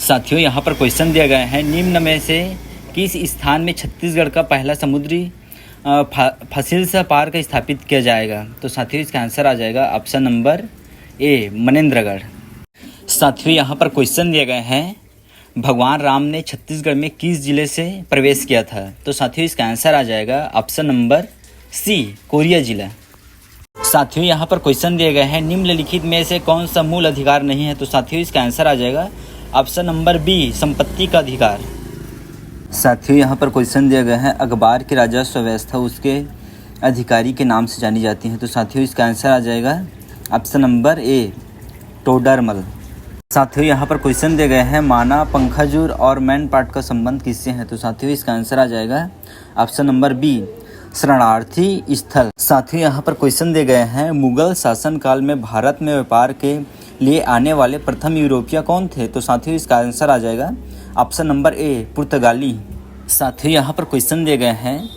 साथियों यहाँ पर क्वेश्चन दिया गया है, निम्न में से किस स्थान में छत्तीसगढ़ का पहला समुद्री फसिल्स पार्क स्थापित किया जाएगा। तो साथियों इसका आंसर आ जाएगा ऑप्शन नंबर ए, मनेंद्रगढ़। साथियों यहाँ पर क्वेश्चन दिया गया है, भगवान राम ने छत्तीसगढ़ में किस जिले से प्रवेश किया था। तो साथियों इसका आंसर आ जाएगा ऑप्शन नंबर सी, कोरिया जिला। साथियों यहाँ पर क्वेश्चन दिए गए हैं, निम्नलिखित में से कौन सा मूल अधिकार नहीं है। तो साथियों इसका आंसर आ जाएगा ऑप्शन नंबर बी, संपत्ति का अधिकार। साथियों यहाँ पर क्वेश्चन दिया गया है, अखबार की राजस्व व्यवस्था उसके अधिकारी के नाम से जानी जाती है। तो साथियों इसका आंसर आ जाएगा ऑप्शन नंबर ए, टोडरमल। साथियों यहाँ पर क्वेश्चन दिए गए हैं, माना, पंखाजूर और मैन पार्ट का संबंध किससे है। तो साथियों इसका आंसर आ जाएगा ऑप्शन नंबर बी, शरणार्थी स्थल। साथियों यहाँ पर क्वेश्चन दिए गए हैं, मुगल शासनकाल में भारत में व्यापार के लिए आने वाले प्रथम यूरोपीय कौन थे। तो साथियों इसका आंसर आ जाएगा ऑप्शन नंबर ए, पुर्तगाली। साथियों यहाँ पर क्वेश्चन दिए गए हैं,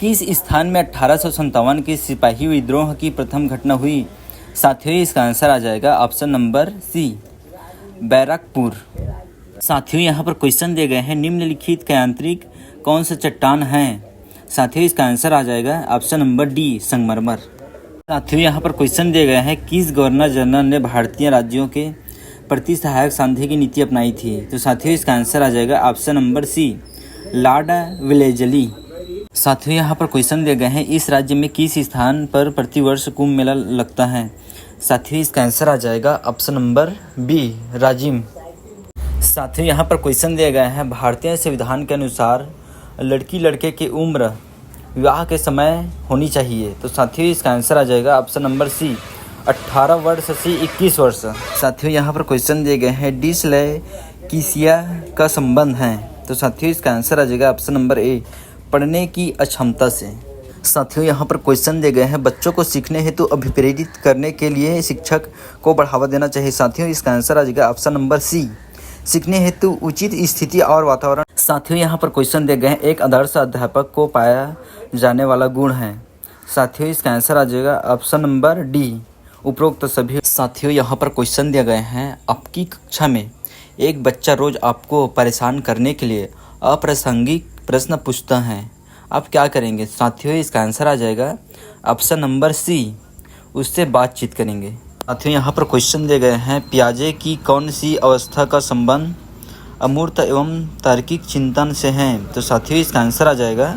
किस स्थान में 1857 के सिपाही विद्रोह की प्रथम घटना हुई। साथियों इसका आंसर आ जाएगा ऑप्शन नंबर सी, बैरकपुर। साथियों यहाँ पर क्वेश्चन दिए गए हैं, निम्नलिखित के आंतरिक कौन सा चट्टान है। साथियों इसका आंसर आ जाएगा ऑप्शन नंबर डी, संगमरमर। साथियों यहाँ पर क्वेश्चन दिए गए हैं, किस गवर्नर जनरल ने भारतीय राज्यों के प्रति सहायक सांध्य की नीति अपनाई थी। तो साथियों इसका आंसर आ जाएगा option number C, Lord Wellesley. साथियों यहाँ पर क्वेश्चन दिए गए हैं, इस राज्य में किस स्थान पर प्रतिवर्ष कुंभ मेला लगता है। साथियों इसका आंसर आ जाएगा ऑप्शन नंबर बी, राजिम। साथियों यहाँ पर क्वेश्चन दिया गया है, भारतीय संविधान के अनुसार लड़की लड़के की उम्र विवाह के समय होनी चाहिए। तो साथियों इसका आंसर आ जाएगा ऑप्शन नंबर सी, 18 वर्ष से 21 वर्ष। साथियों यहाँ पर क्वेश्चन दिए गए हैं, डिसलेक्सिया का संबंध है। तो साथियों इसका आंसर आ जाएगा ऑप्शन नंबर ए, पढ़ने की अक्षमता से। साथियों यहाँ पर क्वेश्चन दिए गए हैं, बच्चों को सीखने हेतु अभिप्रेरित करने के लिए शिक्षक को बढ़ावा देना चाहिए। साथियों इसका आंसर आ जाएगा ऑप्शन नंबर सी, सीखने हेतु उचित स्थिति और वातावरण। साथियों यहाँ पर क्वेश्चन दिए गए हैं, एक आदर्श अध्यापक को पाया जाने वाला गुण है। साथियों इसका आंसर आ जाएगा ऑप्शन नंबर डी, उपरोक्त सभी। साथियों यहाँ पर क्वेश्चन दिए गए हैं, आपकी कक्षा में एक बच्चा रोज आपको परेशान करने के लिए अप्रासंगिक प्रश्न पूछता है, आप क्या करेंगे। साथियों इसका आंसर आ जाएगा ऑप्शन नंबर सी, उससे बातचीत करेंगे। साथियों यहाँ पर क्वेश्चन दिए गए हैं, पियाजे की कौन सी अवस्था का संबंध अमूर्त एवं तार्किक चिंतन से है। तो साथियों इसका आंसर आ जाएगा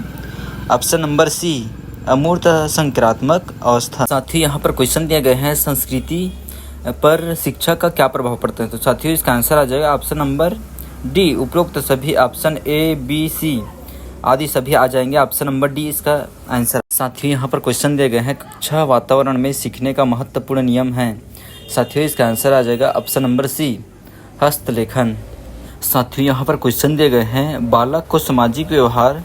ऑप्शन नंबर सी, अमूर्त संक्रात्मक अवस्था। साथियों यहाँ पर क्वेश्चन दिए गए हैं, संस्कृति पर शिक्षा का क्या प्रभाव पड़ता है। तो साथियों इसका आंसर आ जाएगा ऑप्शन नंबर डी, उपरोक्त सभी। ऑप्शन ए, बी, सी आदि सभी आ जाएंगे, ऑप्शन नंबर डी इसका आंसर। साथियों यहाँ पर क्वेश्चन दिए गए हैं, कक्षा वातावरण में सीखने का महत्वपूर्ण नियम है। साथियों इसका आंसर आ जाएगा ऑप्शन नंबर सी, हस्तलेखन। साथियों यहाँ पर क्वेश्चन दिए गए हैं, बालक को सामाजिक व्यवहार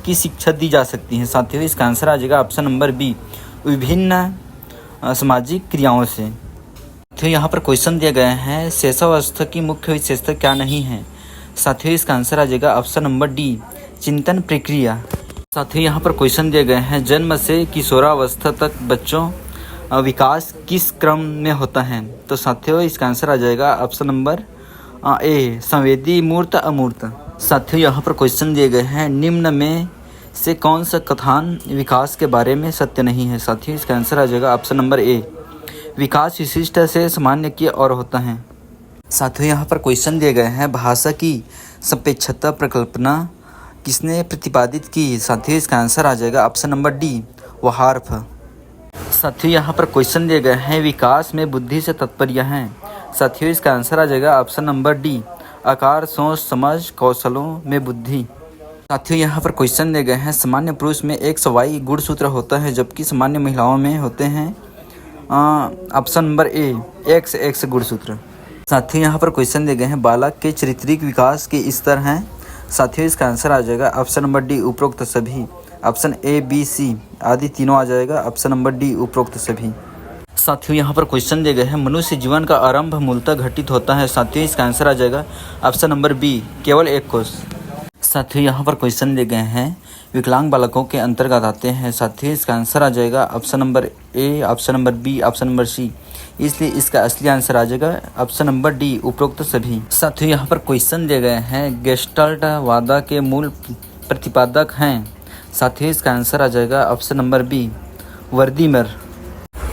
की शिक्षा दी जा सकती है। साथियों इसका आंसर आ जाएगा ऑप्शन नंबर बी, विभिन्न सामाजिक क्रियाओं से। साथियों यहाँ पर क्वेश्चन दिए गए हैं, शैशवावस्था की मुख्य विशेषता क्या नहीं है। साथियों इसका आंसर आ जाएगा ऑप्शन नंबर डी, चिंतन प्रक्रिया। साथियों यहाँ पर क्वेश्चन दिए गए हैं, जन्म से किशोरावस्था तक बच्चों विकास किस क्रम में होता है। तो साथियों इसका आंसर आ जाएगा ऑप्शन नंबर ए, संवेदी, मूर्त, अमूर्त। साथियों यहाँ पर क्वेश्चन दिए गए हैं, निम्न में से कौन सा कथन विकास के बारे में सत्य नहीं है। साथियों इसका आंसर आ जाएगा ऑप्शन नंबर ए, विकास विशिष्ट से सामान्य की ओर होता है। साथियों यहाँ पर क्वेश्चन दिए गए हैं, भाषा की सापेक्षता प्रकल्पना किसने प्रतिपादित की। साथियों इसका आंसर आ जाएगा ऑप्शन नंबर डी, वहार्फ। साथियों यहाँ पर क्वेश्चन दिए गए हैं, विकास में बुद्धि से तात्पर्य है। साथियों इसका आंसर आ जाएगा ऑप्शन नंबर डी, आकार, सोच, समझ, कौशलों में बुद्धि। साथियों यहाँ पर क्वेश्चन दिए गए हैं, सामान्य पुरुष में एक सवाई गुणसूत्र होता है, जबकि सामान्य महिलाओं में होते हैं ऑप्शन नंबर ए, एक्स गुणसूत्र। साथियों यहाँ पर क्वेश्चन दिए गए हैं, बालक के चारित्रिक विकास के स्तर हैं। साथियों इसका आंसर आ जाएगा ऑप्शन नंबर डी, उपरोक्त सभी। ऑप्शन ए, बी, सी आदि तीनों आ जाएगा, ऑप्शन नंबर डी, उपरोक्त सभी। साथियों यहाँ पर क्वेश्चन दिए गए हैं, मनुष्य जीवन का आरंभ मूलतः घटित होता है। साथियों इसका आंसर आ जाएगा ऑप्शन नंबर बी, केवल एक कोष। साथियों यहाँ पर क्वेश्चन दिए गए हैं, विकलांग बालकों के अंतर्गत आते हैं। साथियों इसका आंसर आ जाएगा option number A, option number B, option number C इसलिए इसका असली आंसर आ जाएगा ऑप्शन नंबर डी, उपरोक्त सभी। साथियों यहाँ पर क्वेश्चन दिए गए हैं, गेस्टाल्ट वादा के मूल प्रतिपादक हैं। साथियों इसका आंसर आ जाएगा ऑप्शन नंबर बी, वर्दीमर।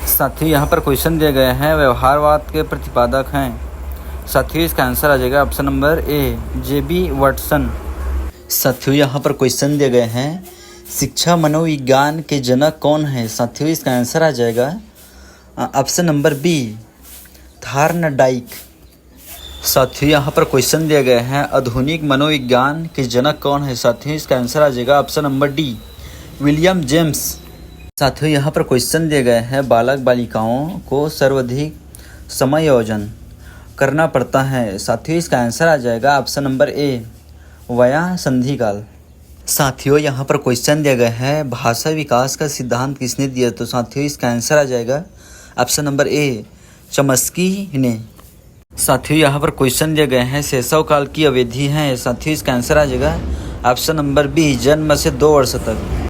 साथियों यहाँ पर क्वेश्चन दिए गए हैं, व्यवहारवाद के प्रतिपादक हैं। साथियों इसका आंसर आ जाएगा ऑप्शन नंबर ए, जे.बी. वाटसन। साथियों यहाँ पर क्वेश्चन दिए गए हैं, शिक्षा मनोविज्ञान के जनक कौन है। साथियों इसका आंसर आ जाएगा ऑप्शन नंबर बी, थार्नडाइक। साथियों यहाँ पर क्वेश्चन दिए गए हैं, आधुनिक मनोविज्ञान के जनक कौन है। साथियों इसका आंसर आ जाएगा option number D, William James. साथियों यहाँ पर क्वेश्चन दिए गए हैं, बालक बालिकाओं को सर्वाधिक समायोजन करना पड़ता है। साथियों इसका आंसर आ जाएगा ऑप्शन नंबर ए, वया संधिकाल। साथियों यहाँ पर क्वेश्चन दिया गया है, भाषा विकास का सिद्धांत किसने दिया। तो साथियों इसका आंसर आ जाएगा ऑप्शन नंबर ए, चमस्की ने। साथियों यहाँ पर क्वेश्चन दिए गए हैं, शैशव काल की अवधि है। साथियों इसका आंसर आ जाएगा ऑप्शन नंबर बी, जन्म से 2 वर्ष तक।